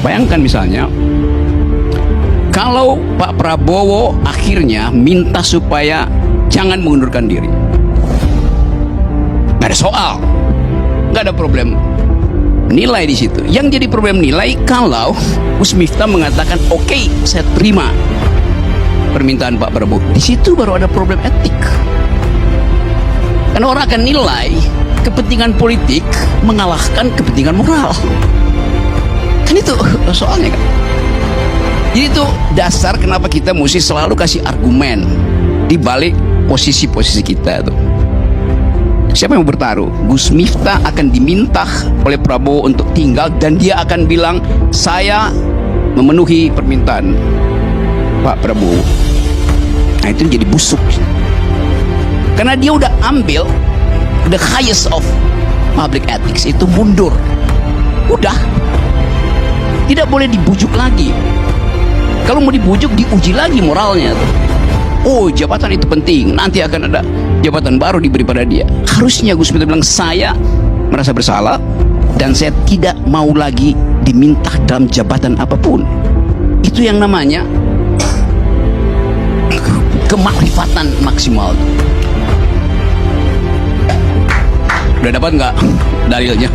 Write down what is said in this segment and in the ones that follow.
Bayangkan misalnya kalau Pak Prabowo akhirnya minta supaya jangan mengundurkan diri, nggak ada soal, nggak ada problem nilai di situ. Yang jadi problem nilai kalau Gus Miftah mengatakan oke, saya terima permintaan Pak Prabowo. Di situ baru ada problem etik. Karena orang akan nilai kepentingan politik mengalahkan kepentingan moral. Kan itu soalnya kan. Jadi itu dasar kenapa kita mesti selalu kasih argumen di balik posisi-posisi kita tuh. Siapa yang bertaruh? Gus Miftah akan diminta oleh Prabowo untuk tinggal dan dia akan bilang saya memenuhi permintaan Pak Prabowo. Nah itu jadi busuk. Karena dia udah ambil the highest of public ethics, itu mundur. Udah. Tidak boleh dibujuk lagi. Kalau mau dibujuk, diuji lagi moralnya tuh. Oh, jabatan itu penting, nanti akan ada jabatan baru diberi pada dia. Harusnya Gus Miftah bilang saya merasa bersalah dan saya tidak mau lagi diminta dalam jabatan apapun. Itu yang namanya kemakrifatan maksimal. Udah dapat nggak dalilnya?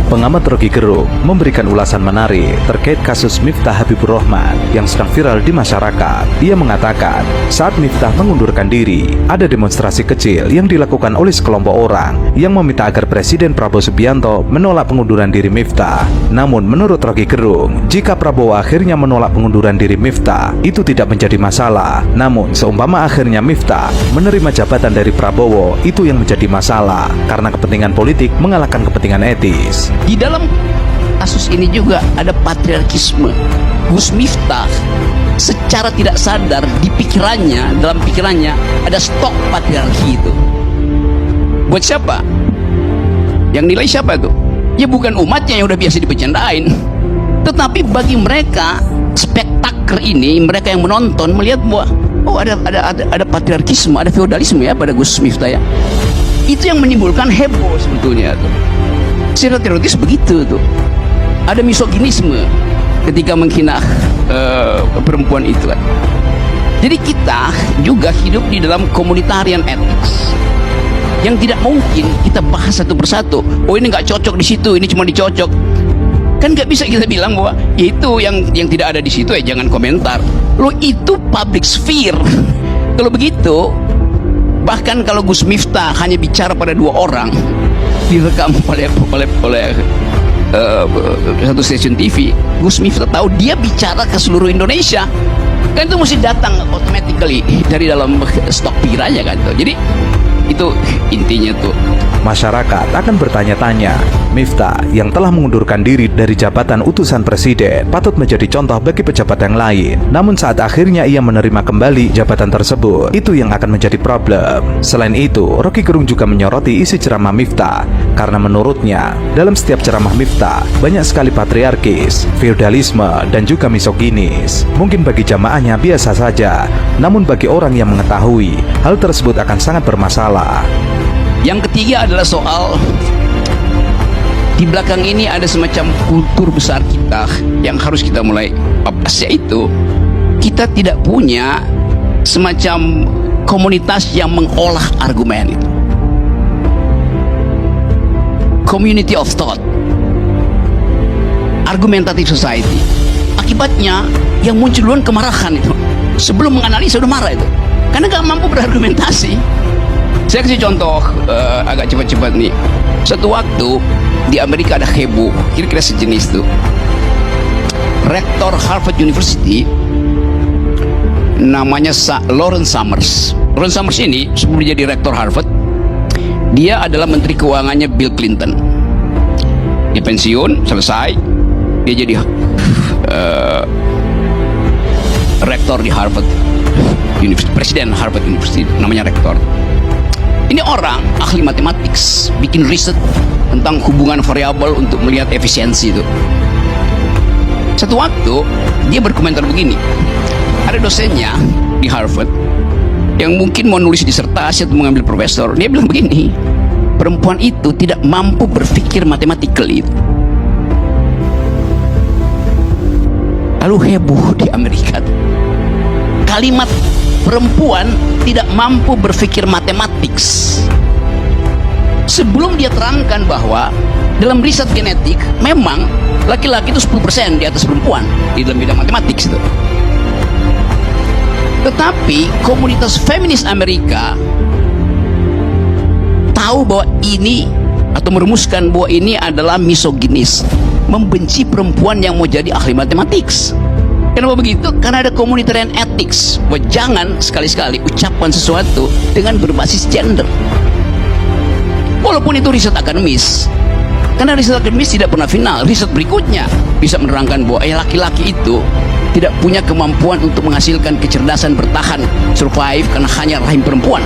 Pengamat Rocky Gerung memberikan ulasan menarik terkait kasus Miftah Habibur Rahman yang sedang viral di masyarakat. Ia mengatakan, saat Miftah mengundurkan diri, ada demonstrasi kecil yang dilakukan oleh sekelompok orang yang meminta agar Presiden Prabowo Subianto menolak pengunduran diri Miftah. Namun menurut Rocky Gerung, jika Prabowo akhirnya menolak pengunduran diri Miftah, itu tidak menjadi masalah. Namun seumpama akhirnya Miftah menerima jabatan dari Prabowo, itu yang menjadi masalah karena kepentingan politik mengalahkan kepentingan etis. Di dalam kasus ini juga ada patriarkisme. Gus Miftah secara tidak sadar di pikirannya, dalam pikirannya ada stok patriarki itu. Buat siapa? Yang nilai siapa tuh? Ya bukan umatnya yang udah biasa dibercandain, tetapi bagi mereka spektakel ini, mereka yang menonton melihat bahwa oh ada patriarkisme, ada feodalisme ya pada Gus Miftah ya. Itu yang menimbulkan heboh sebetulnya tuh. Secara teoritis begitu tuh. Ada misoginisme ketika menghina perempuan itu kan. Jadi kita juga hidup di dalam komunitarian ethics yang tidak mungkin kita bahas satu persatu. Oh ini nggak cocok di situ, ini cuma dicocok. Kan nggak bisa kita bilang bahwa itu yang tidak ada di situ ya jangan komentar. Lo itu public sphere. Kalau begitu, bahkan kalau Gus Miftah hanya bicara pada 2 orang, direkam oleh satu stasiun TV, Gus Miftah tahu dia bicara ke seluruh Indonesia, kan itu mesti datang automatically dari dalam stok pikirannya kan tuh. Jadi itu intinya tuh. Masyarakat akan bertanya-tanya, Miftah yang telah mengundurkan diri dari jabatan utusan presiden patut menjadi contoh bagi pejabat yang lain. Namun saat akhirnya ia menerima kembali jabatan tersebut, itu yang akan menjadi problem. Selain itu, Rocky Gerung juga menyoroti isi ceramah Miftah, karena menurutnya dalam setiap ceramah Miftah banyak sekali patriarkis, feodalisme, dan juga misoginis. Mungkin bagi jamaahnya biasa saja, namun bagi orang yang mengetahui, hal tersebut akan sangat bermasalah. Yang ketiga adalah soal di belakang ini ada semacam kultur besar kita yang harus kita mulai bahas, yaitu kita tidak punya semacam komunitas yang mengolah argumen itu. Community of thought, argumentative society. Akibatnya yang muncul duluan kemarahan itu. Sebelum menganalisa udah marah itu, karena gak mampu berargumentasi. Saya kasih contoh agak cepat-cepat nih. Satu waktu di Amerika ada heboh, kira-kira sejenis tuh. Rektor Harvard University namanya Lawrence Summers. Lawrence Summers ini sebelum jadi rektor Harvard, dia adalah menteri keuangannya Bill Clinton. Dia pensiun, selesai, dia jadi rektor di Harvard University, presiden Harvard University, namanya rektor. Ini orang ahli matematik, bikin riset tentang hubungan variabel untuk melihat efisiensi itu. Satu waktu dia berkomentar begini, ada dosennya di Harvard yang mungkin mau nulis disertasi atau mengambil profesor. Dia bilang begini, perempuan itu tidak mampu berpikir matematikal itu. lalu heboh di Amerika. Kalimat perempuan tidak mampu berpikir matematik. Sebelum dia terangkan bahwa dalam riset genetik memang laki-laki itu 10% di atas perempuan di dalam bidang matematik itu. Tetapi komunitas feminis Amerika tahu bahwa ini, atau merumuskan bahwa ini adalah misoginis, membenci perempuan yang mau jadi ahli matematik. Kenapa begitu? Karena ada communitarian ethics, bahwa jangan sekali-sekali ucapkan sesuatu dengan berbasis gender. Walaupun itu riset akademis, karena riset akademis tidak pernah final. Riset berikutnya bisa menerangkan bahwa laki-laki itu tidak punya kemampuan untuk menghasilkan kecerdasan bertahan, survive, karena hanya rahim perempuan.